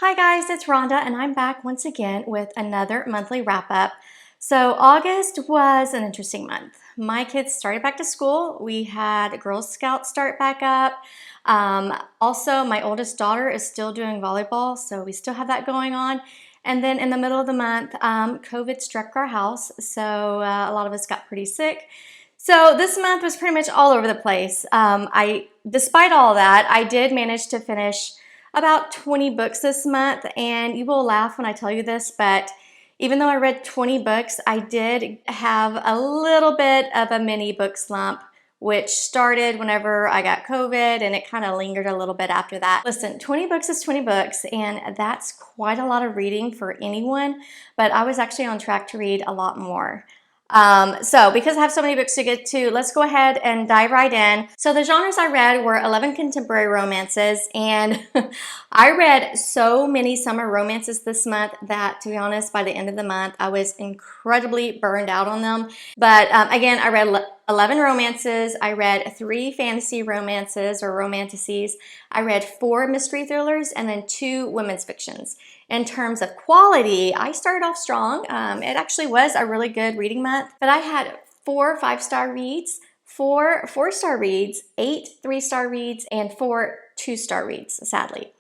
Hi guys, it's Rhonda and I'm back once again with another monthly wrap up. So August was an interesting month. My kids started back to school. We had Girl Scouts start back up. Also, my oldest daughter is still doing volleyball, so we still have that going on. And then in the middle of the month, COVID struck our house, so a lot of us got pretty sick. So this month was pretty much all over the place. Despite all that, I did manage to finish about 20 books this month, and you will laugh when I tell you this, but even though I read 20 books, I did have a little bit of a mini book slump, which started whenever I got COVID, and it kind of lingered a little bit after that. Listen, 20 books is 20 books, and that's quite a lot of reading for anyone, but I was actually on track to read a lot more. So because I have so many books to get to, let's go ahead and dive right in. So the genres I read were 11 contemporary romances, and I read so many summer romances this month that, to be honest, by the end of the month, I was incredibly burned out on them. But again, I read 11 romances, I read 3 fantasy romances or romanticises, I read 4 mystery thrillers, and then 2 women's fictions. In terms of quality, I started off strong. It actually was a really good reading month, but I had 4 5-star reads, 4 4-star reads, 8 3-star reads, and 4 2-star reads, sadly.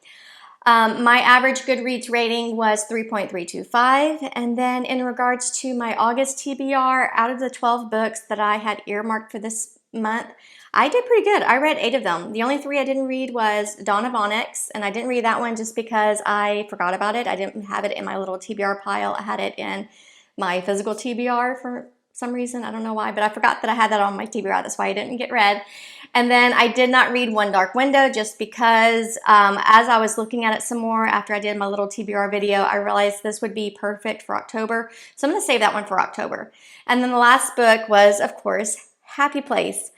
My average Goodreads rating was 3.325, and then in regards to my August TBR, out of the 12 books that I had earmarked for this month, I did pretty good. I read 8 of them. The only 3 I didn't read was Dawn of Onyx, and I didn't read that one just because I forgot about it. I didn't have it in my little TBR pile. I had it in my physical TBR for some reason. I don't know why, but I forgot that I had that on my TBR. That's why I didn't get read. And then I did not read One Dark Window just because as I was looking at it some more after I did my little TBR video, I realized this would be perfect for October. So I'm going to save that one for October. And then the last book was, of course, Happy Place.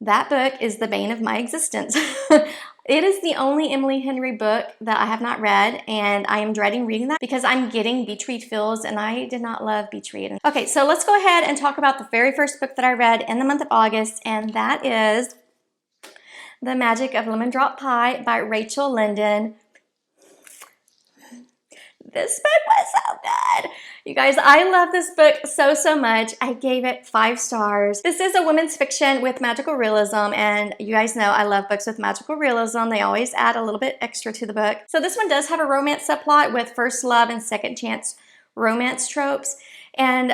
That book is the bane of my existence. It is the only Emily Henry book that I have not read, and I am dreading reading that because I'm getting beach read feels, and I did not love beach read. Okay, so let's go ahead and talk about the very first book that I read in the month of August, and that is The Magic of Lemon Drop Pie by Rachel Linden. This book was so good. You guys, I love this book so much. I gave it 5 stars. This is a women's fiction with magical realism, and you guys know I love books with magical realism. They always add a little bit extra to the book. So this one does have a romance subplot with first love and second chance romance tropes. And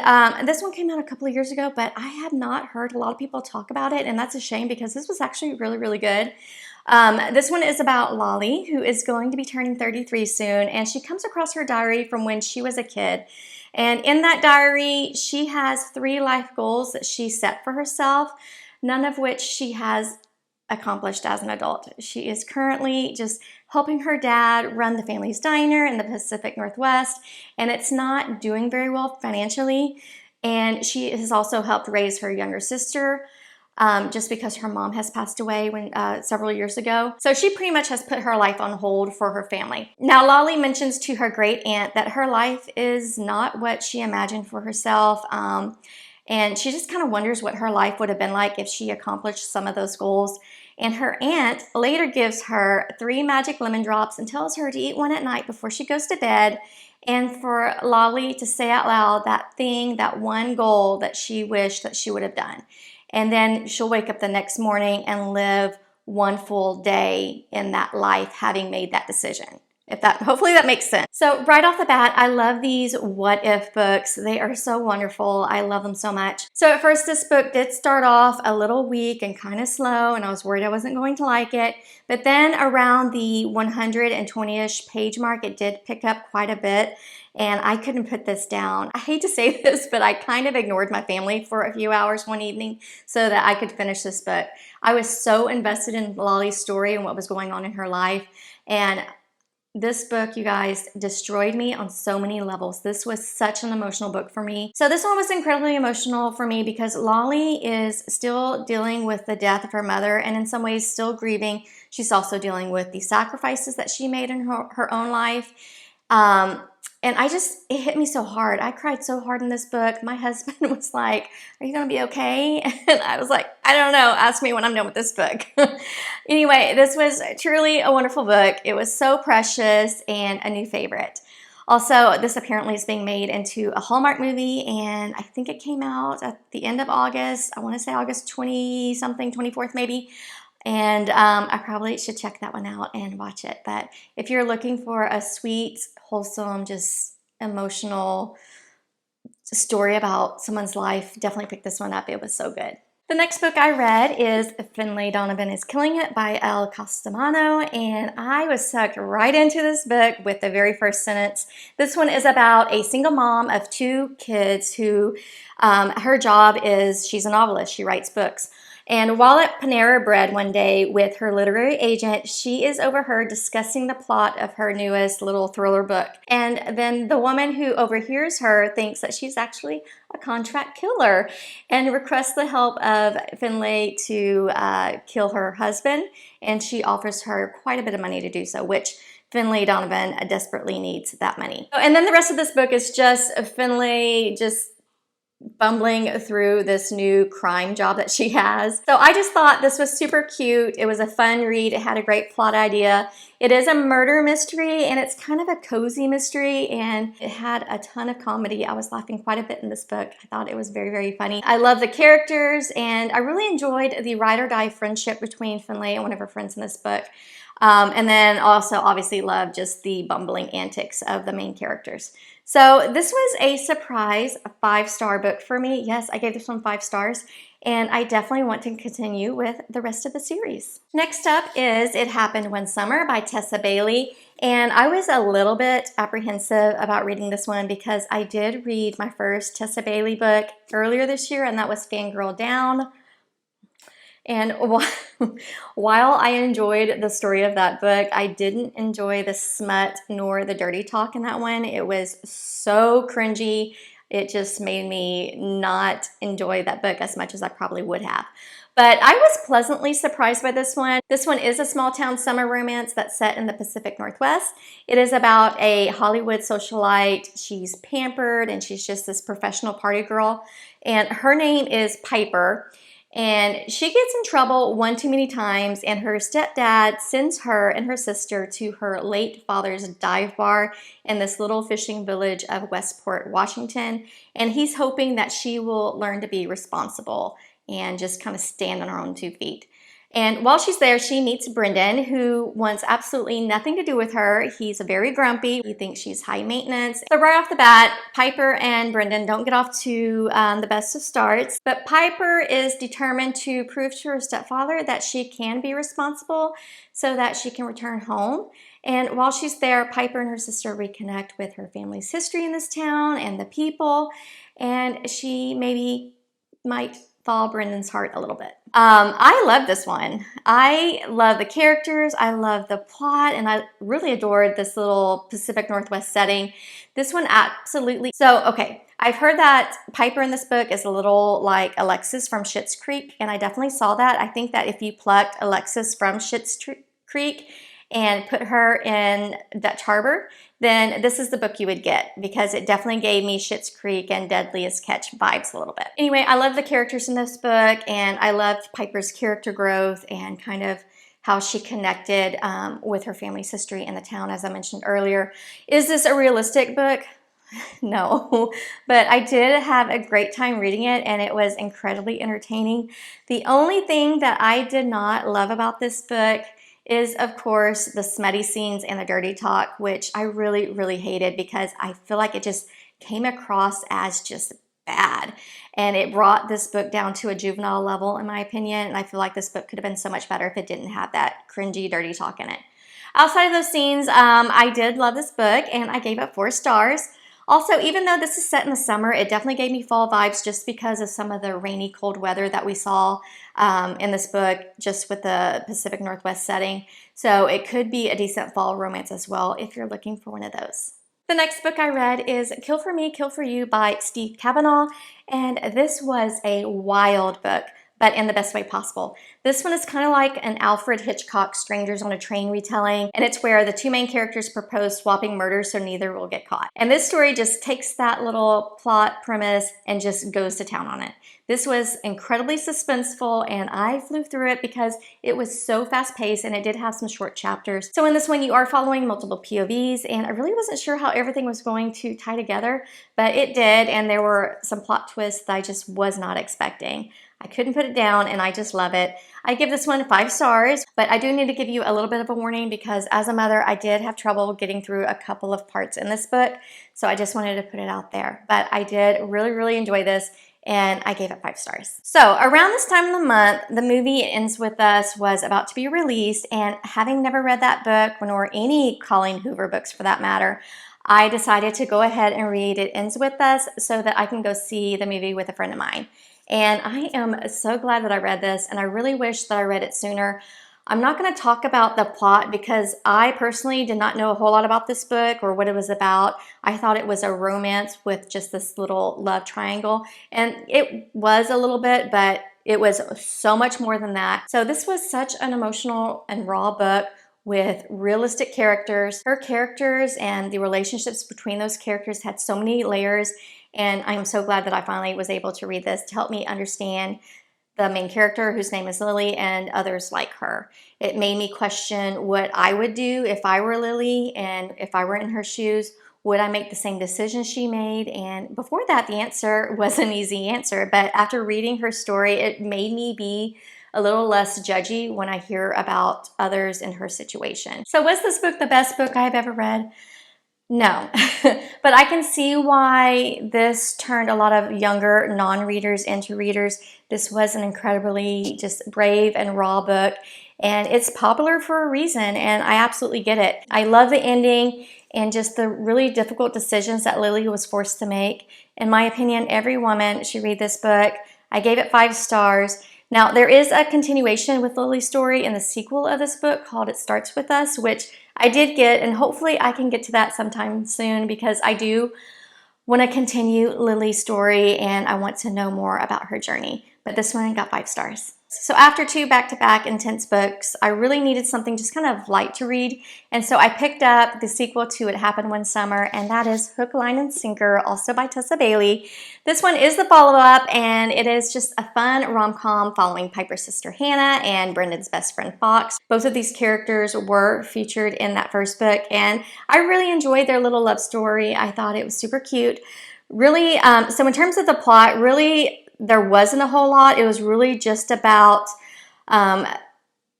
this one came out a couple of years ago, but I have not heard a lot of people talk about it, and that's a shame because this was actually really good. This one is about Lolly, who is going to be turning 33 soon, and she comes across her diary from when she was a kid. And in that diary, she has 3 life goals that she set for herself, none of which she has accomplished as an adult. She is currently just helping her dad run the family's diner in the Pacific Northwest, and it's not doing very well financially. And she has also helped raise her younger sister, just because her mom has passed away several years ago. So she pretty much has put her life on hold for her family. Now, Lolly mentions to her great aunt that her life is not what she imagined for herself, and she just kind of wonders what her life would have been like if she accomplished some of those goals. And her aunt later gives her 3 magic lemon drops and tells her to eat one at night before she goes to bed, and for Lolly to say out loud that one goal that she wished that she would have done. And then she'll wake up the next morning and live one full day in that life having made that decision. Hopefully that makes sense. So right off the bat, I love these what if books. They are so wonderful. I love them so much. So at first this book did start off a little weak and kind of slow, and I was worried I wasn't going to like it. But then around the 120-ish page mark, it did pick up quite a bit, and I couldn't put this down. I hate to say this, but I kind of ignored my family for a few hours one evening so that I could finish this book. I was so invested in Lolly's story and what was going on in her life, and this book, you guys, destroyed me on so many levels. This was such an emotional book for me. So this one was incredibly emotional for me because Lolly is still dealing with the death of her mother, and in some ways still grieving. She's also dealing with the sacrifices that she made in her own life. And it hit me so hard. I cried so hard in this book. My husband was like, "Are you going to be okay?" And I was like, "I don't know. Ask me when I'm done with this book." Anyway, this was truly a wonderful book. It was so precious and a new favorite. Also, this apparently is being made into a Hallmark movie, and I think it came out at the end of August. I want to say August 20 something, 24th maybe. And I probably should check that one out and watch it. But if you're looking for a sweet, wholesome, just emotional story about someone's life, definitely pick this one up. It was so good. The next book I read is Finlay Donovan is Killing It by Elle Costamano, and I was sucked right into this book with the very first sentence. This one is about a single mom of 2 kids who, her job is, she's a novelist, she writes books. And while at Panera Bread one day with her literary agent, she is overheard discussing the plot of her newest little thriller book. And then the woman who overhears her thinks that she's actually a contract killer and requests the help of Finlay to kill her husband. And she offers her quite a bit of money to do so, which Finlay Donovan desperately needs that money. And then the rest of this book is just Finlay just bumbling through this new crime job that she has. So I just thought this was super cute. It was a fun read. It had a great plot idea. It is a murder mystery, and it's kind of a cozy mystery, and it had a ton of comedy. I was laughing quite a bit in this book. I thought it was very, very funny. I love the characters, and I really enjoyed the ride or die friendship between Finlay and one of her friends in this book. And then also obviously love just the bumbling antics of the main characters. So this was a surprise 5-star book for me. Yes, I gave this one 5 stars, and I definitely want to continue with the rest of the series. Next up is It Happened One Summer by Tessa Bailey, and I was a little bit apprehensive about reading this one because I did read my first Tessa Bailey book earlier this year, and that was Fangirl Down. And while I enjoyed the story of that book, I didn't enjoy the smut nor the dirty talk in that one. It was so cringy. It just made me not enjoy that book as much as I probably would have. But I was pleasantly surprised by this one. This one is a small town summer romance that's set in the Pacific Northwest. It is about a Hollywood socialite. She's pampered and she's just this professional party girl. And her name is Piper. And she gets in trouble one too many times, and her stepdad sends her and her sister to her late father's dive bar in this little fishing village of Westport, Washington. And he's hoping that she will learn to be responsible and just kind of stand on her own 2 feet. And while she's there, she meets Brendan, who wants absolutely nothing to do with her. He's very grumpy. He thinks she's high maintenance. So right off the bat, Piper and Brendan don't get off to the best of starts. But Piper is determined to prove to her stepfather that she can be responsible so that she can return home. And while she's there, Piper and her sister reconnect with her family's history in this town and the people. And she maybe might thaw Brendan's heart a little bit. I love this one. I love the characters, I love the plot, and I really adored this little Pacific Northwest setting. This one absolutely. So, okay, I've heard that Piper in this book is a little like Alexis from Schitt's Creek, and I definitely saw that. I think that if you plucked Alexis from Schitt's Creek and put her in Dutch Harbor, then this is the book you would get, because it definitely gave me Schitt's Creek and Deadliest Catch vibes a little bit. Anyway, I love the characters in this book, and I loved Piper's character growth and kind of how she connected with her family's history in the town, as I mentioned earlier. Is this a realistic book? No, but I did have a great time reading it, and it was incredibly entertaining. The only thing that I did not love about this book is, of course, the smutty scenes and the dirty talk, which I really, really hated, because I feel like it just came across as just bad. And it brought this book down to a juvenile level, in my opinion, and I feel like this book could have been so much better if it didn't have that cringy, dirty talk in it. Outside of those scenes, I did love this book, and I gave it 4 stars. Also, even though this is set in the summer, it definitely gave me fall vibes just because of some of the rainy, cold weather that we saw in this book, just with the Pacific Northwest setting. So it could be a decent fall romance as well if you're looking for one of those. The next book I read is Kill for Me, Kill for You by Steve Kavanaugh, and this was a wild book. but in the best way possible. This one is kind of like an Alfred Hitchcock Strangers on a Train retelling, and it's where the two main characters propose swapping murders so neither will get caught. And this story just takes that little plot premise and just goes to town on it. This was incredibly suspenseful, and I flew through it because it was so fast-paced, and it did have some short chapters. So in this one, you are following multiple POVs, and I really wasn't sure how everything was going to tie together, but it did, and there were some plot twists that I just was not expecting. I couldn't put it down, and I just love it. I give this one 5 stars, but I do need to give you a little bit of a warning because as a mother, I did have trouble getting through a couple of parts in this book, so I just wanted to put it out there. But I did really enjoy this, and I gave it 5 stars. So around this time of the month, the movie It Ends With Us was about to be released, and having never read that book, nor any Colleen Hoover books for that matter, I decided to go ahead and read It Ends With Us so that I can go see the movie with a friend of mine. And I am so glad that I read this, and I really wish that I read it sooner. I'm not going to talk about the plot because I personally did not know a whole lot about this book or what it was about. I thought it was a romance with just this little love triangle, and it was a little bit, but it was so much more than that. So this was such an emotional and raw book with realistic characters. Her characters and the relationships between those characters had so many layers, and I am so glad that I finally was able to read this to help me understand the main character, whose name is Lily, and others like her. It made me question what I would do if I were Lily, and if I were in her shoes, would I make the same decision she made? And before that, the answer was an easy answer, but after reading her story, it made me be a little less judgy when I hear about others in her situation. So was this book the best book I've ever read? No, but I can see why this turned a lot of younger non-readers into readers. This was an incredibly just brave and raw book, and it's popular for a reason, and I absolutely get it. I love the ending and just the really difficult decisions that Lily was forced to make. In my opinion, every woman should read this book. I gave it 5 stars. Now, there is a continuation with Lily's story in the sequel of this book called It Starts With Us, which I did get, and hopefully I can get to that sometime soon because I do want to continue Lily's story and I want to know more about her journey. But this one got 5 stars. So after 2 back-to-back intense books, I really needed something just kind of light to read. And so I picked up the sequel to It Happened One Summer, and that is Hook, Line, and Sinker, also by Tessa Bailey. This one is the follow-up, and it is just a fun rom-com following Piper's sister Hannah and Brendan's best friend Fox. Both of these characters were featured in that first book, and I really enjoyed their little love story. I thought it was super cute. Really, so in terms of the plot, really, there wasn't a whole lot. It was really just about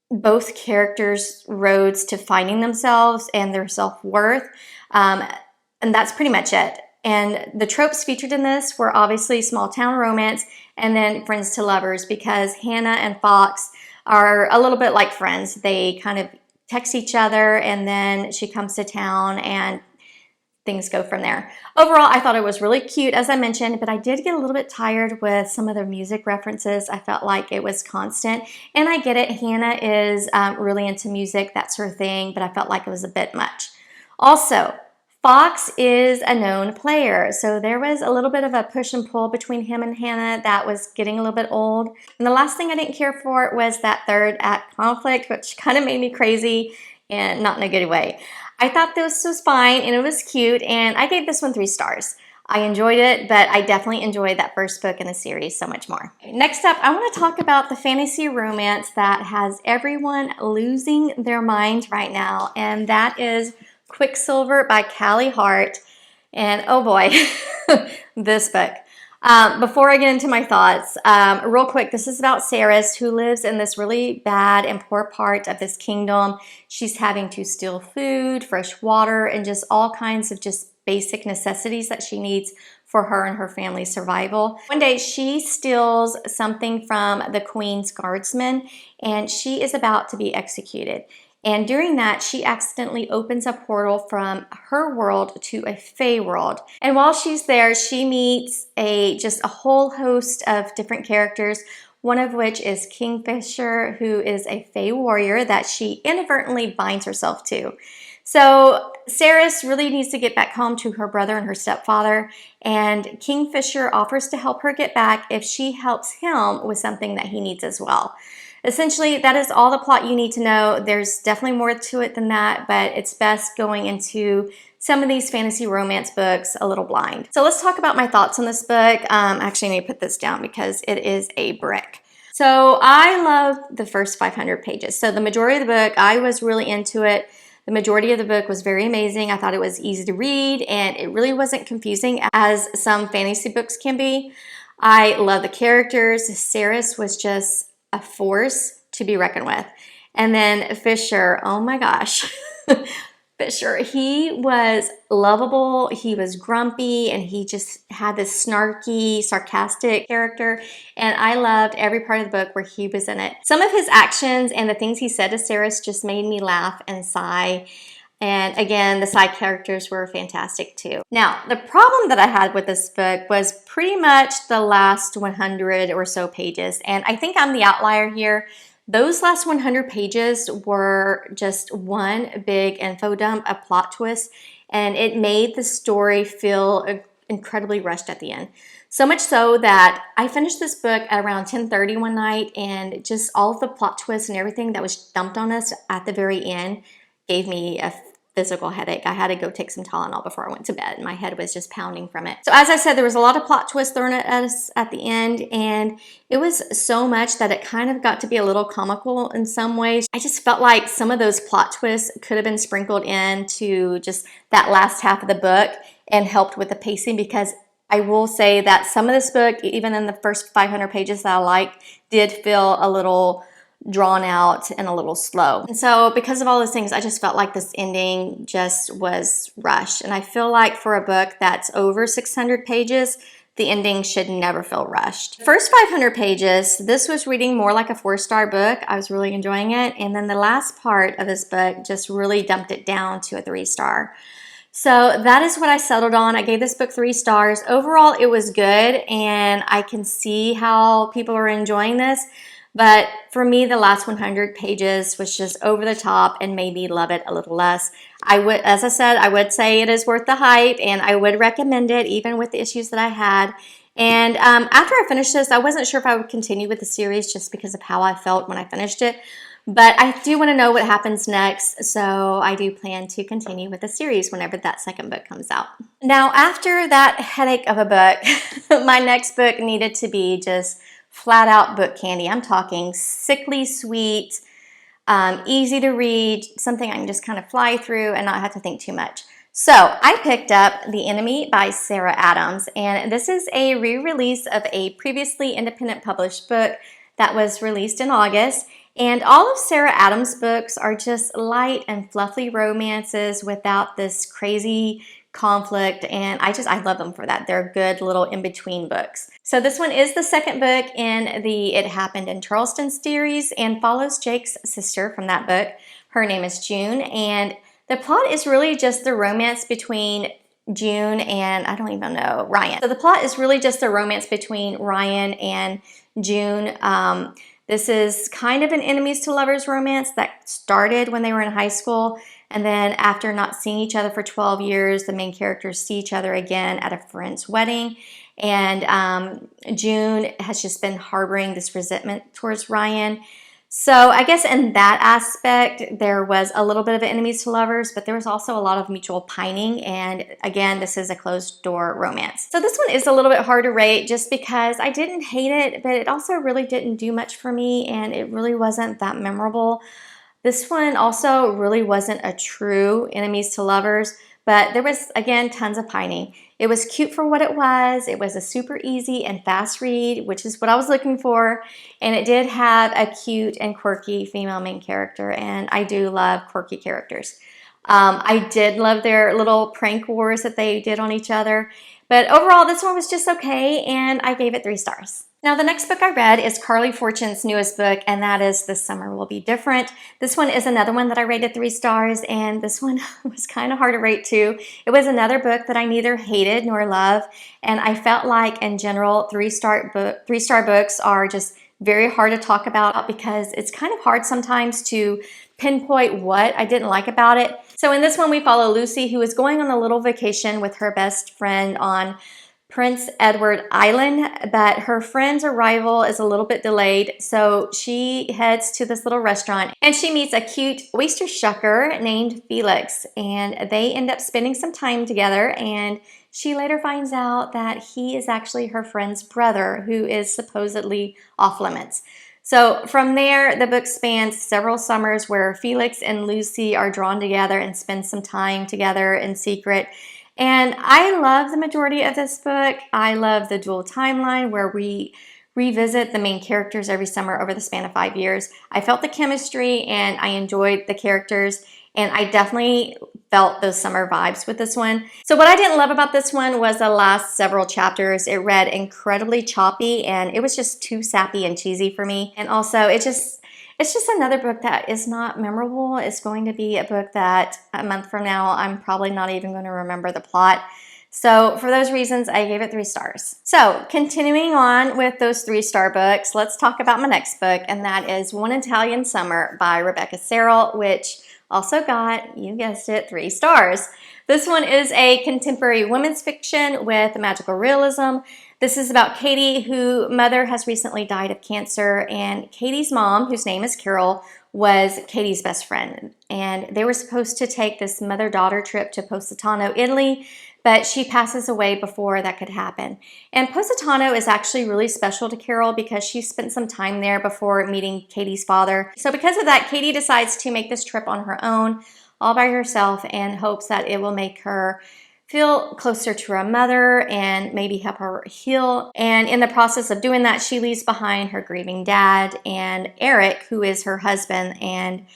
both characters' roads to finding themselves and their self-worth. And that's pretty much it. And the tropes featured in this were obviously small town romance and then friends to lovers, because Hannah and Fox are a little bit like friends. They kind of text each other, and then she comes to town and things go from there. Overall, I thought it was really cute, as I mentioned, but I did get a little bit tired with some of the music references. I felt like it was constant, and I get it. Hannah is really into music, that's her thing, but I felt like it was a bit much. Also, Fox is a known player, so there was a little bit of a push and pull between him and Hannah that was getting a little bit old. And the last thing I didn't care for was that third act conflict, which kind of made me crazy and not in a good way. I thought this was fine and it was cute, and I gave this one 3 stars. I enjoyed it, but I definitely enjoyed that first book in the series so much more. Next up, I want to talk about the fantasy romance that has everyone losing their minds right now, and that is Quicksilver by Callie Hart. And oh boy, this book. Before I get into my thoughts, real quick, this is about Saris, who lives in this really bad and poor part of this kingdom. She's having to steal food, fresh water, and just all kinds of just basic necessities that she needs for her and her family's survival. One day, she steals something from the Queen's guardsmen, and she is about to be executed. And during that, she accidentally opens a portal from her world to a fae world. And while she's there, she meets just a whole host of different characters, one of which is Kingfisher, who is a fae warrior that she inadvertently binds herself to. So Saris really needs to get back home to her brother and her stepfather, and Kingfisher offers to help her get back if she helps him with something that he needs as well. Essentially, that is all the plot you need to know. There's definitely more to it than that, but it's best going into some of these fantasy romance books a little blind. So let's talk about my thoughts on this book. Actually, I need to put this down because it is a brick. So I love the first 500 pages. So the majority of the book, I was really into it. The majority of the book was very amazing. I thought it was easy to read, and it really wasn't confusing as some fantasy books can be. I love the characters. Saris was just a force to be reckoned with. And then Fisher, oh my gosh. Fisher, he was lovable, he was grumpy, and he just had this snarky, sarcastic character, and I loved every part of the book where he was in it. Some of his actions and the things he said to Saris just made me laugh and sigh, and again, the side characters were fantastic too. Now, the problem that I had with this book was pretty much the last 100 or so pages, and I think I'm the outlier here. Those last 100 pages were just one big info dump, a plot twist, and it made the story feel incredibly rushed at the end. So much so that I finished this book at around 10:30 one night, and just all of the plot twists and everything that was dumped on us at the very end gave me a physical headache. I had to go take some Tylenol before I went to bed. My head was just pounding from it. So as I said, there was a lot of plot twists thrown at us at the end, and it was so much that it kind of got to be a little comical in some ways. I just felt like some of those plot twists could have been sprinkled into just that last half of the book and helped with the pacing, because I will say that some of this book, even in the first 500 pages that I liked, did feel a little drawn out and a little slow. And so because of all those things, I just felt like this ending just was rushed. And I feel like for a book that's over 600 pages, the ending should never feel rushed. First 500 pages, this was reading more like a 4-star book. I was really enjoying it. And then the last part of this book just really dumped it down to a 3-star. So that is what I settled on. I gave this book 3 stars. Overall, it was good, and I can see how people are enjoying this. But for me, the last 100 pages was just over the top and made me love it a little less. As I said, I would say it is worth the hype, and I would recommend it even with the issues that I had. And after I finished this, I wasn't sure if I would continue with the series just because of how I felt when I finished it. But I do want to know what happens next, so I do plan to continue with the series whenever that second book comes out. Now, after that headache of a book, my next book needed to be just flat out book candy. I'm talking sickly sweet, easy to read, something I can just kind of fly through and not have to think too much. So I picked up The Enemy by Sarah Adams, and this is a re-release of a previously independent published book that was released in August. And all of Sarah Adams' books are just light and fluffy romances without this crazy conflict, and I love them for that. They're good little in-between books. So this one is the second book in the It Happened in Charleston series and follows Jake's sister from that book. Her name is June, and the plot is really just the romance between June and, I don't even know, Ryan. So the plot is really just the romance between Ryan and June. This is kind of an enemies to lovers romance that started when they were in high school, and then after not seeing each other for 12 years, the main characters see each other again at a friend's wedding, and June has just been harboring this resentment towards Ryan. So I guess in that aspect, there was a little bit of enemies to lovers, but there was also a lot of mutual pining. And again, this is a closed door romance. So this one is a little bit hard to rate just because I didn't hate it, but it also really didn't do much for me, and it really wasn't that memorable. This one also really wasn't a true enemies to lovers, but there was, again, tons of pining. It was cute for what it was. It was a super easy and fast read, which is what I was looking for. And it did have a cute and quirky female main character, and I do love quirky characters. I did love their little prank wars that they did on each other. But overall, this one was just okay, and I gave it 3 stars. Now, the next book I read is Carly Fortune's newest book, and that is This Summer Will Be Different. This one is another one that I rated 3 stars, and this one was kind of hard to rate too. It was another book that I neither hated nor loved, and I felt like, in general, 3-star books are just very hard to talk about because it's kind of hard sometimes to pinpoint what I didn't like about it. So in this one, we follow Lucy, who is going on a little vacation with her best friend on Prince Edward Island, but her friend's arrival is a little bit delayed, so she heads to this little restaurant and she meets a cute oyster shucker named Felix, and they end up spending some time together, and she later finds out that he is actually her friend's brother, who is supposedly off limits. So from there, the book spans several summers where Felix and Lucy are drawn together and spend some time together in secret. And I love the majority of this book. I love the dual timeline where we revisit the main characters every summer over the span of 5 years. I felt the chemistry and I enjoyed the characters, and I definitely felt those summer vibes with this one. So what I didn't love about this one was the last several chapters. It read incredibly choppy and it was just too sappy and cheesy for me. And also it's just another book that is not memorable. It's going to be a book that a month from now, I'm probably not even going to remember the plot. So for those reasons, I gave it 3 stars. So continuing on with those 3-star books, let's talk about my next book, and that is One Italian Summer by Rebecca Serrell, which also got, you guessed it, 3 stars. This one is a contemporary women's fiction with magical realism. This is about Katie, whose mother has recently died of cancer, and Katie's mom, whose name is Carol, was Katie's best friend. And they were supposed to take this mother-daughter trip to Positano, Italy, but she passes away before that could happen. And Positano is actually really special to Carol because she spent some time there before meeting Katie's father. So because of that, Katie decides to make this trip on her own, all by herself, and hopes that it will make her feel closer to her mother and maybe help her heal. And in the process of doing that, she leaves behind her grieving dad and Eric, who is her husband, and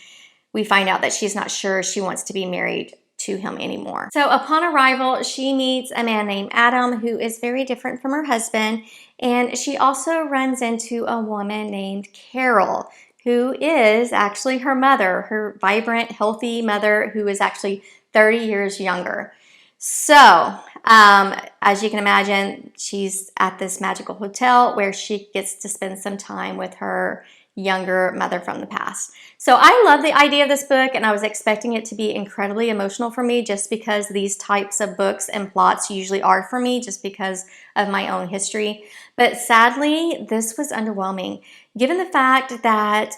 we find out that she's not sure she wants to be married to him anymore. So upon arrival, she meets a man named Adam, who is very different from her husband, and she also runs into a woman named Carol, who is actually her mother, her vibrant, healthy mother, who is actually 30 years younger. So, as you can imagine, she's at this magical hotel where she gets to spend some time with her younger mother from the past. So I love the idea of this book, and I was expecting it to be incredibly emotional for me just because these types of books and plots usually are for me just because of my own history. But sadly, this was underwhelming. Given the fact that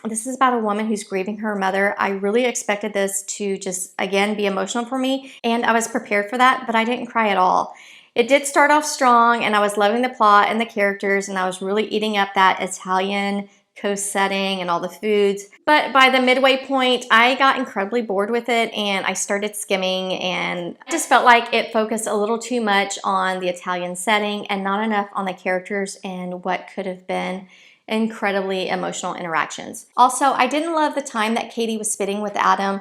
this is about a woman who's grieving her mother, I really expected this to just, again, be emotional for me, and I was prepared for that, but I didn't cry at all. It did start off strong, and I was loving the plot and the characters, and I was really eating up that Italian coast setting and all the foods. But by the midway point, I got incredibly bored with it, and I started skimming, and I just felt like it focused a little too much on the Italian setting and not enough on the characters and what could have been incredibly emotional interactions. Also, I didn't love the time that Katie was spending with Adam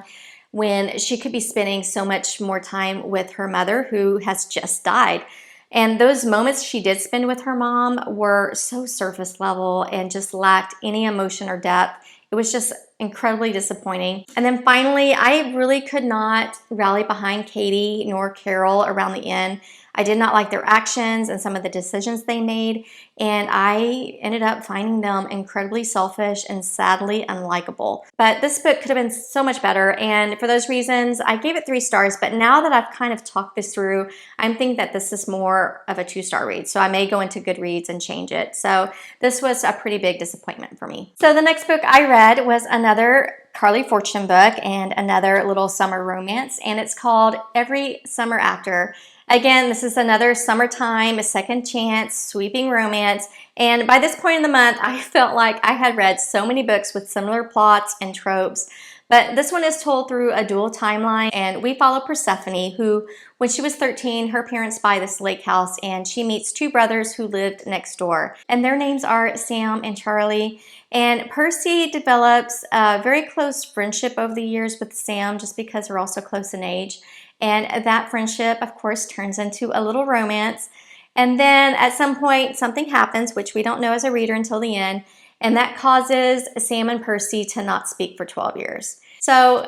when she could be spending so much more time with her mother, who has just died. And those moments she did spend with her mom were so surface level and just lacked any emotion or depth. It was just incredibly disappointing. And then finally, I really could not rally behind Katie nor Carol around the end. I did not like their actions and some of the decisions they made, and I ended up finding them incredibly selfish and sadly unlikable. But this book could have been so much better, and for those reasons, I gave it 3 stars, but now that I've kind of talked this through, I'm thinking that this is more of a 2-star read, so I may go into Goodreads and change it. So this was a pretty big disappointment for me. So the next book I read was another Carly Fortune book and another little summer romance, and it's called Every Summer After. Again, this is another summertime, a second chance, sweeping romance, and by this point in the month, I felt like I had read so many books with similar plots and tropes, but this one is told through a dual timeline, and we follow Persephone, who, when she was 13, her parents buy this lake house, and she meets 2 brothers who lived next door, and their names are Sam and Charlie. And Percy develops a very close friendship over the years with Sam just because they're also close in age. And that friendship, of course, turns into a little romance. And then at some point, something happens, which we don't know as a reader until the end, and that causes Sam and Percy to not speak for 12 years. So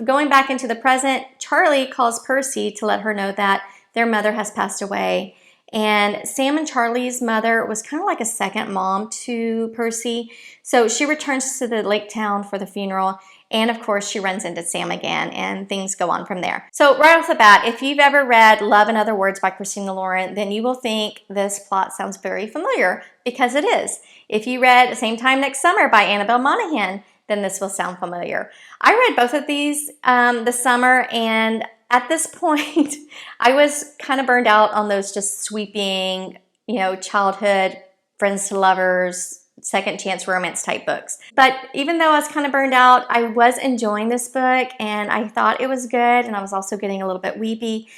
going back into the present, Charlie calls Percy to let her know that their mother has passed away. And Sam and Charlie's mother was kind of like a second mom to Percy. So she returns to the lake town for the funeral, And of course, she runs into Sam again, and things go on from there. So right off the bat, if you've ever read Love and Other Words by Christina Lauren, then you will think this plot sounds very familiar, because it is. If you read Same Time Next Summer by Annabelle Monaghan, then this will sound familiar. I read both of these this summer, and at this point, I was kind of burned out on those just sweeping, childhood, friends to lovers, second chance romance type books. But even though I was kind of burned out, I was enjoying this book, and I thought it was good, and I was also getting a little bit weepy.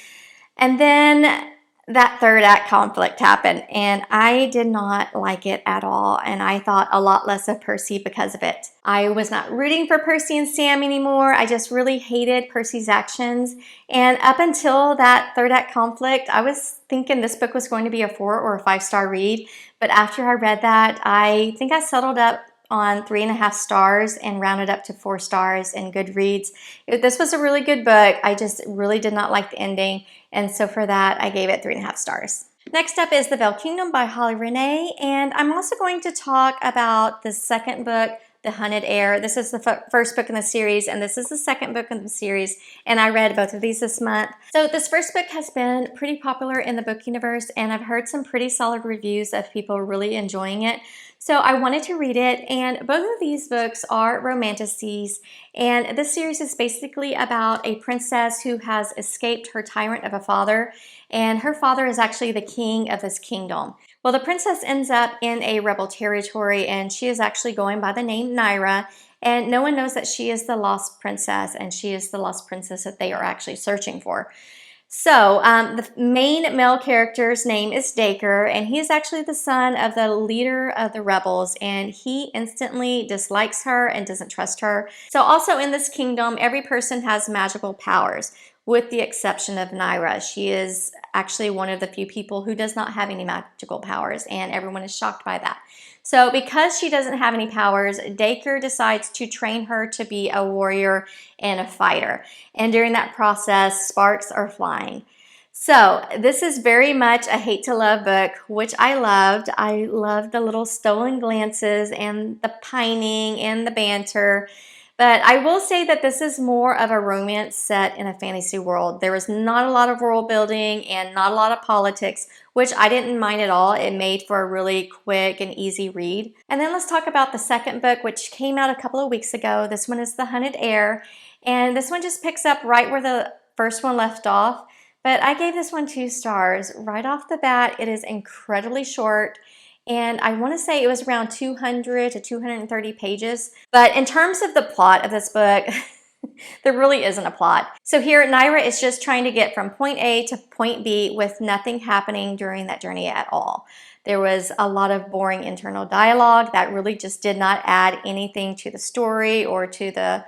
And then that third act conflict happened, and I did not like it at all, and I thought a lot less of Percy because of it. I was not rooting for Percy and Sam anymore. I just really hated Percy's actions, and up until that third act conflict, I was thinking this book was going to be a 4 or a 5-star read, but after I read that, I think I settled up on 3.5 stars and rounded up to 4 stars in Goodreads. This was a really good book. I just really did not like the ending, and so for that, I gave it 3.5 stars. Next up is The Veil Kingdom by Holly Renee, and I'm also going to talk about the second book, The Hunted Heir. This is the first book in the series, and this is the second book in the series, and I read both of these this month. So this first book has been pretty popular in the book universe, and I've heard some pretty solid reviews of people really enjoying it. So I wanted to read it, and both of these books are romanticies, and this series is basically about a princess who has escaped her tyrant of a father, and her father is actually the king of this kingdom. Well, the princess ends up in a rebel territory, and she is actually going by the name Naira, and no one knows that she is the lost princess, and she is the lost princess that they are actually searching for. So the main male character's name is Dacre, and he is actually the son of the leader of the rebels, and he instantly dislikes her and doesn't trust her. So also in this kingdom, every person has magical powers, with the exception of Naira. She is actually one of the few people who does not have any magical powers, and everyone is shocked by that. So because she doesn't have any powers, Dacre decides to train her to be a warrior and a fighter. And during that process, sparks are flying. So this is very much a hate to love book, which I loved. I loved the little stolen glances and the pining and the banter. But I will say that this is more of a romance set in a fantasy world. There was not a lot of world building and not a lot of politics, which I didn't mind at all. It made for a really quick and easy read. And then let's talk about the second book, which came out a couple of weeks ago. This one is The Hunted Heir, and this one just picks up right where the first one left off. But I gave this one 2 stars. Right off the bat, it is incredibly short, and I want to say it was around 200 to 230 pages. But in terms of the plot of this book, there really isn't a plot. So here, Naira is just trying to get from point A to point B with nothing happening during that journey at all. There was a lot of boring internal dialogue that really just did not add anything to the story or to the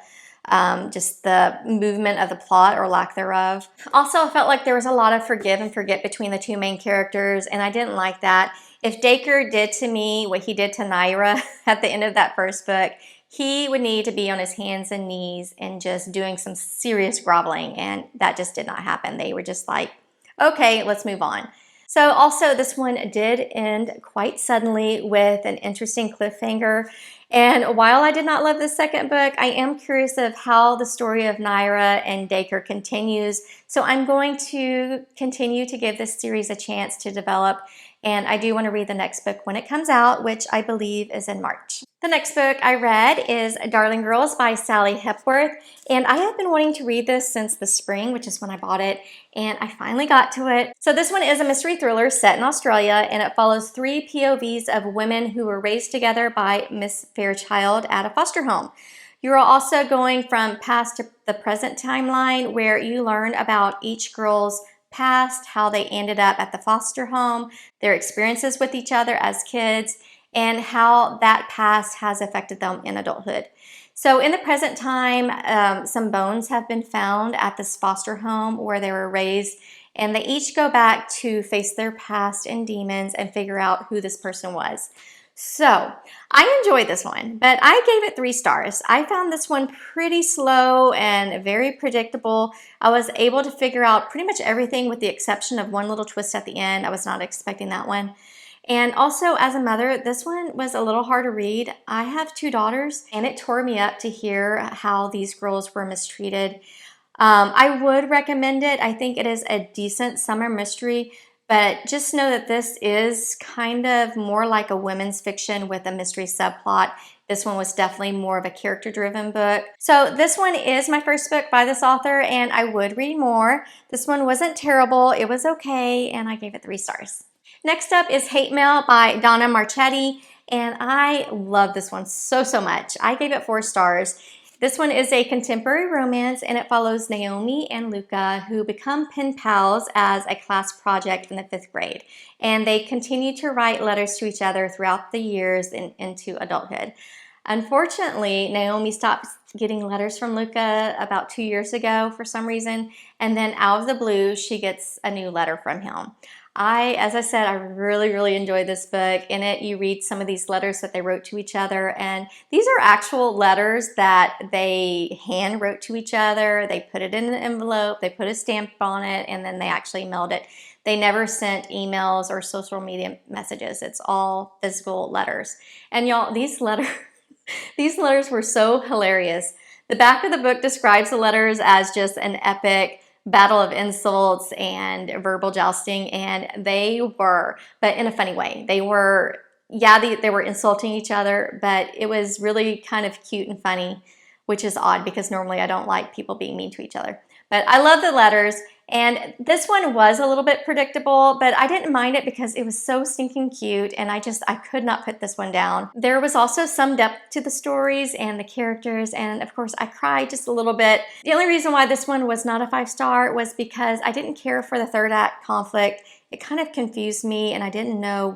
just the movement of the plot or lack thereof. Also, I felt like there was a lot of forgive and forget between the 2 main characters, and I didn't like that. If Dacre did to me what he did to Naira at the end of that first book, he would need to be on his hands and knees and just doing some serious groveling, and that just did not happen. They were just like, okay, let's move on. So also this one did end quite suddenly with an interesting cliffhanger. And while I did not love the second book, I am curious of how the story of Naira and Dacre continues. So I'm going to continue to give this series a chance to develop. And I do want to read the next book when it comes out, which I believe is in March. The next book I read is Darling Girls by Sally Hepworth, and I have been wanting to read this since the spring, which is when I bought it, and I finally got to it. So this one is a mystery thriller set in Australia, and it follows 3 POVs of women who were raised together by Miss Fairchild at a foster home. You're also going from past to the present timeline, where you learn about each girl's past, how they ended up at the foster home, their experiences with each other as kids, and how that past has affected them in adulthood. So in the present time, some bones have been found at this foster home where they were raised, and they each go back to face their past and demons and figure out who this person was. So I enjoyed this one, but I gave it 3 stars. I found this one pretty slow and very predictable. I was able to figure out pretty much everything with the exception of one little twist at the end. I was not expecting that one. And also, as a mother, this one was a little hard to read. I have 2 daughters, and it tore me up to hear how these girls were mistreated. I would recommend it. I think it is a decent summer mystery, but just know that this is kind of more like a women's fiction with a mystery subplot. This one was definitely more of a character-driven book. So this one is my first book by this author, and I would read more. This one wasn't terrible. It was okay, and I gave it 3 stars. Next up is Hate Mail by Donna Marchetti, and I love this one so much. I gave it 4 stars. This one is a contemporary romance, and it follows Naomi and Luca, who become pen pals as a class project in the 5th grade. And they continue to write letters to each other throughout the years and into adulthood. Unfortunately, Naomi stopped getting letters from Luca about 2 years ago for some reason, and then out of the blue, she gets a new letter from him. As I said, I really enjoyed this book. In it, you read some of these letters that they wrote to each other, and these are actual letters that they hand wrote to each other. They put it in an envelope, they put a stamp on it, and then they actually mailed it. They never sent emails or social media messages. It's all physical letters. And y'all, these letters were so hilarious. The back of the book describes the letters as just an epic battle of insults and verbal jousting, and they were, but in a funny way. They were, they were insulting each other, but it was really kind of cute and funny, which is odd because normally I don't like people being mean to each other. But I love the letters, and this one was a little bit predictable, but I didn't mind it because it was so stinking cute, and I could not put this one down. There was also some depth to the stories and the characters, and of course I cried just a little bit. The only reason why this one was not a 5-star was because I didn't care for the 3rd act conflict. It kind of confused me, and I didn't know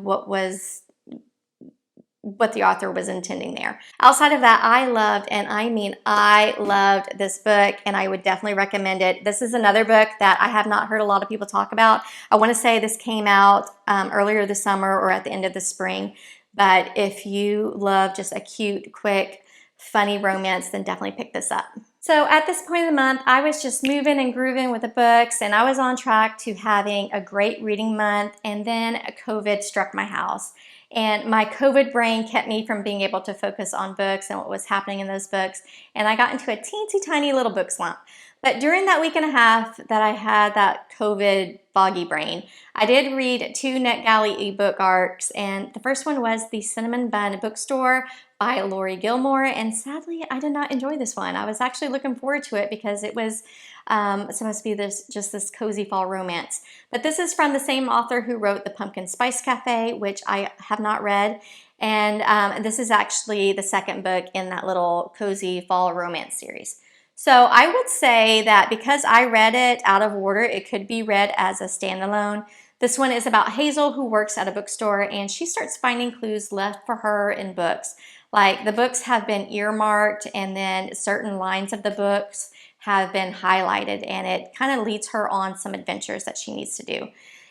what the author was intending there. Outside of that, I loved, and I mean I loved this book, and I would definitely recommend it. This is another book that I have not heard a lot of people talk about. I want to say this came out earlier this summer or at the end of the spring, but if you love just a cute, quick, funny romance, then definitely pick this up. So at this point of the month, I was just moving and grooving with the books, and I was on track to having a great reading month, and then COVID struck my house. And my COVID brain kept me from being able to focus on books and what was happening in those books. And I got into a teensy tiny little book slump. But during that week and a half that I had that COVID foggy brain, I did read 2 NetGalley ebook arcs. And the first one was The Cinnamon Bun Bookstore by Lori Gilmore. And sadly, I did not enjoy this one. I was actually looking forward to it because it was supposed to be just this cozy fall romance. But this is from the same author who wrote The Pumpkin Spice Cafe, which I have not read. And this is actually the 2nd book in that little cozy fall romance series. So I would say that because I read it out of order, it could be read as a standalone. This one is about Hazel, who works at a bookstore, and she starts finding clues left for her in books. Like the books have been earmarked, and then certain lines of the books have been highlighted, and it kind of leads her on some adventures that she needs to do.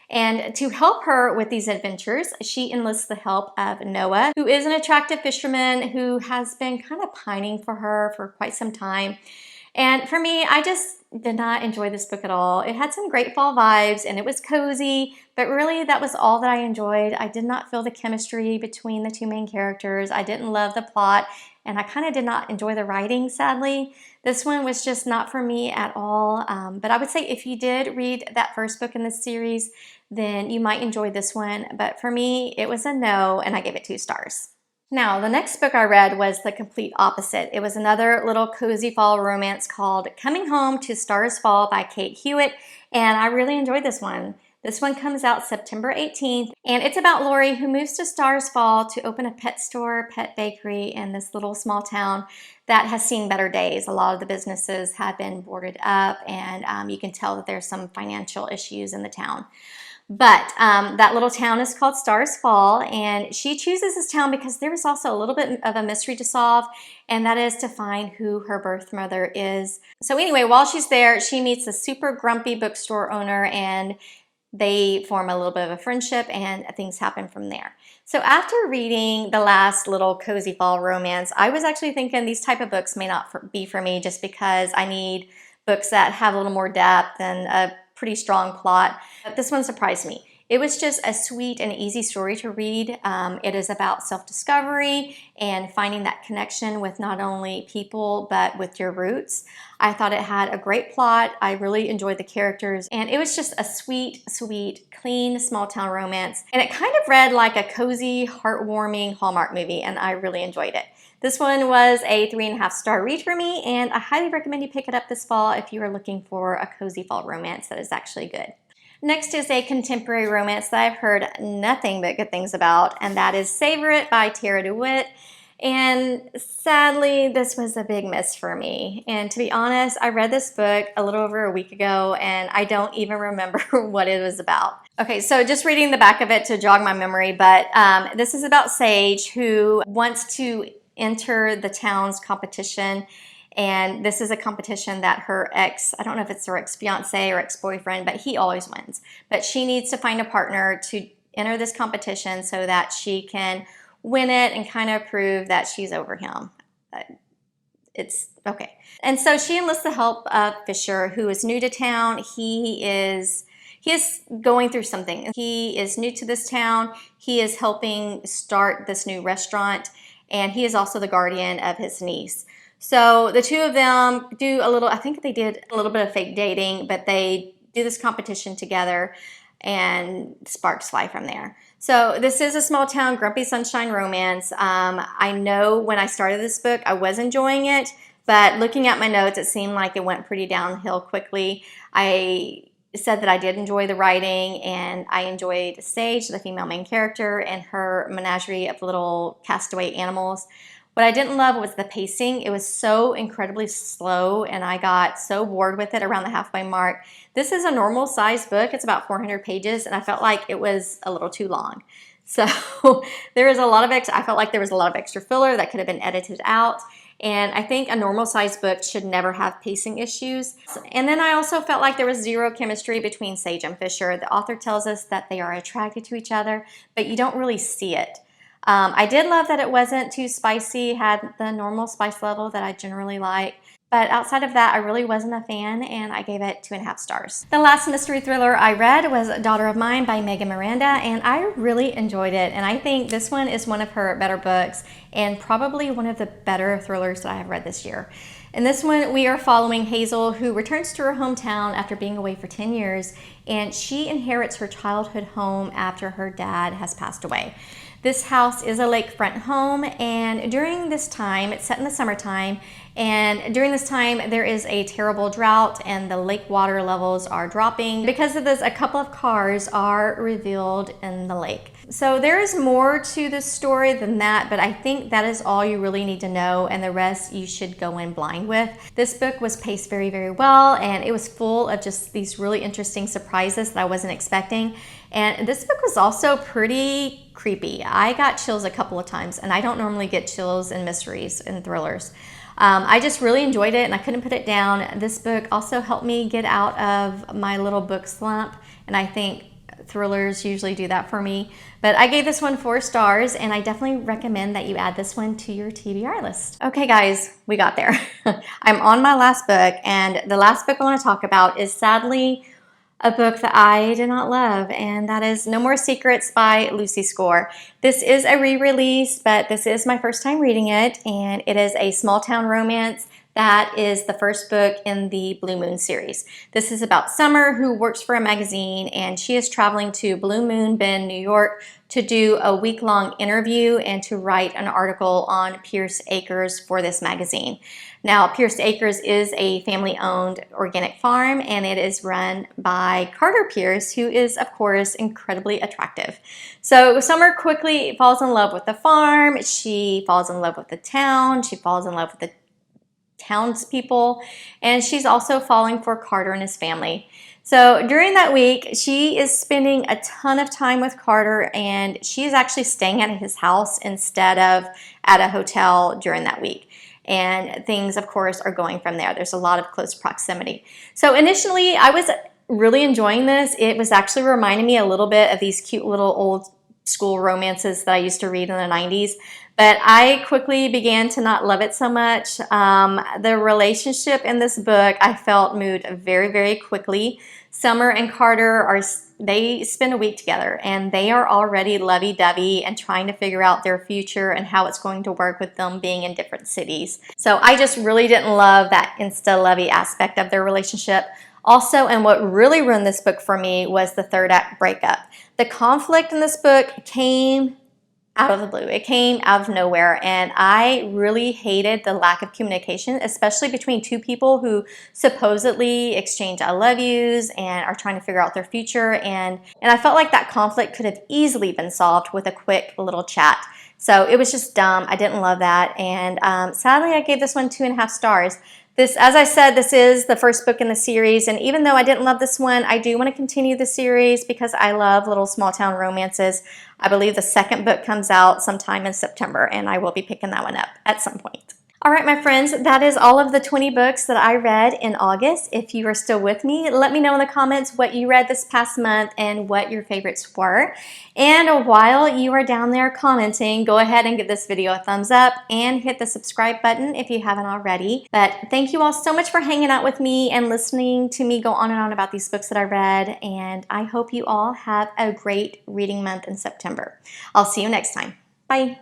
And to help her with these adventures, she enlists the help of Noah, who is an attractive fisherman who has been kind of pining for her for quite some time. And for me, I just did not enjoy this book at all. It had some great fall vibes and it was cozy, but really that was all that I enjoyed. I did not feel the chemistry between the 2 main characters. I didn't love the plot, and I kind of did not enjoy the writing, sadly. This one was just not for me at all. But I would say if you did read that first book in this series, then you might enjoy this one. But for me, it was a no, and I gave it 2 stars. Now, the next book I read was the complete opposite. It was another little cozy fall romance called Coming Home to Stars Fall by Kate Hewitt, and I really enjoyed this one. This one comes out September 18th, and it's about Lori, who moves to Stars Fall to open a pet store, pet bakery in this little small town that has seen better days. A lot of the businesses have been boarded up, and you can tell that there's some financial issues in the town. But that little town is called Stars Fall, and she chooses this town because there is also a little bit of a mystery to solve, and that is to find who her birth mother is. So anyway, while she's there, she meets a super grumpy bookstore owner, and they form a little bit of a friendship, and things happen from there. So after reading the last little cozy fall romance, I was actually thinking these type of books may not be for me, just because I need books that have a little more depth and a pretty strong plot. But this one surprised me. It was just a sweet and easy story to read. It is about self-discovery and finding that connection with not only people, but with your roots. I thought it had a great plot. I really enjoyed the characters, and it was just a sweet, sweet, clean, small town romance. And it kind of read like a cozy, heartwarming Hallmark movie, and I really enjoyed it. This one was a 3.5-star read for me, and I highly recommend you pick it up this fall if you are looking for a cozy fall romance that is actually good. Next is a contemporary romance that I've heard nothing but good things about, and that is Savor It by Tara DeWitt. And sadly, this was a big miss for me. And to be honest, I read this book a little over a week ago, and I don't even remember what it was about. Okay, so just reading the back of it to jog my memory, but this is about Sage, who wants to enter the town's competition. And this is a competition that her ex, I don't know if it's her ex-fiance or ex-boyfriend, but he always wins. But she needs to find a partner to enter this competition so that she can win it and kind of prove that she's over him. It's okay. And so she enlists the help of Fisher, who is new to town. He is going through something. He is new to this town. He is helping start this new restaurant, and he is also the guardian of his niece. So the two of them do a little, I think they did a little bit of fake dating, but they do this competition together, and sparks fly from there. So this is a small town, grumpy sunshine romance. I know when I started this book, I was enjoying it, but looking at my notes, it seemed like it went pretty downhill quickly. I said that I did enjoy the writing, and I enjoyed Sage, the female main character, and her menagerie of little castaway animals. What I didn't love was the pacing. It was so incredibly slow, and I got so bored with it around the halfway mark. This is a normal size book. It's about 400 pages, and I felt like it was a little too long. So there is a lot of I felt like there was a lot of extra filler that could have been edited out. And I think a normal size book should never have pacing issues. And then I also felt like there was zero chemistry between Sage and Fisher. The author tells us that they are attracted to each other, but you don't really see it. I did love that it wasn't too spicy, had the normal spice level that I generally like. But outside of that, I really wasn't a fan, and I gave it 2.5 stars. The last mystery thriller I read was Daughter of Mine by Megan Miranda, and I really enjoyed it. And I think this one is one of her better books, and probably one of the better thrillers that I have read this year. In this one, we are following Hazel, who returns to her hometown after being away for 10 years, and she inherits her childhood home after her dad has passed away. This house is a lakefront home, and during this time, it's set in the summertime, and during this time there is a terrible drought and the lake water levels are dropping. Because of this, a couple of cars are revealed in the lake. So there is more to this story than that, but I think that is all you really need to know, and the rest you should go in blind with. This book was paced very, very well, and it was full of just these really interesting surprises that I wasn't expecting. And this book was also pretty creepy. I got chills a couple of times, and I don't normally get chills in mysteries and thrillers. I just really enjoyed it, and I couldn't put it down. This book also helped me get out of my little book slump, and I think thrillers usually do that for me. But I gave this one 4 stars, and I definitely recommend that you add this one to your TBR list. Okay guys, we got there. I'm on my last book, and the last book I want to talk about is sadly a book that I did not love, and that is No More Secrets by Lucy Score. This is a re-release, but this is my first time reading it, and it is a small town romance that is the first book in the Blue Moon series. This is about Summer, who works for a magazine, and she is traveling to Blue Moon Bend, New York to do a week-long interview and to write an article on Pierce Acres for this magazine. Now, Pierce Acres is a family-owned organic farm, and it is run by Carter Pierce, who is, of course, incredibly attractive. So Summer quickly falls in love with the farm, she falls in love with the town, she falls in love with the townspeople, and she's also falling for Carter and his family. So during that week, she is spending a ton of time with Carter, and she is actually staying at his house instead of at a hotel during that week. And things, of course, are going from there. There's a lot of close proximity. So initially, I was really enjoying this. It was actually reminding me a little bit of these cute little old school romances that I used to read in the 90s. But I quickly began to not love it so much. The relationship in this book, I felt, moved very, very quickly. Summer and Carter they spend a week together, and they are already lovey-dovey and trying to figure out their future and how it's going to work with them being in different cities. So I just really didn't love that insta-lovey aspect of their relationship. Also, and what really ruined this book for me was the third act breakup. The conflict in this book came out of the blue. It came out of nowhere, and I really hated the lack of communication, especially between two people who supposedly exchange I love yous and are trying to figure out their future, and I felt like that conflict could have easily been solved with a quick little chat. So it was just dumb. I didn't love that, and sadly I gave this one 2.5 stars. This, as I said, this is the first book in the series, and even though I didn't love this one, I do want to continue the series because I love little small town romances. I believe the second book comes out sometime in September, and I will be picking that one up at some point. All right, my friends, that is all of the 20 books that I read in August. If you are still with me, let me know in the comments what you read this past month and what your favorites were. And while you are down there commenting, go ahead and give this video a thumbs up and hit the subscribe button if you haven't already. But thank you all so much for hanging out with me and listening to me go on and on about these books that I read. And I hope you all have a great reading month in September. I'll see you next time. Bye.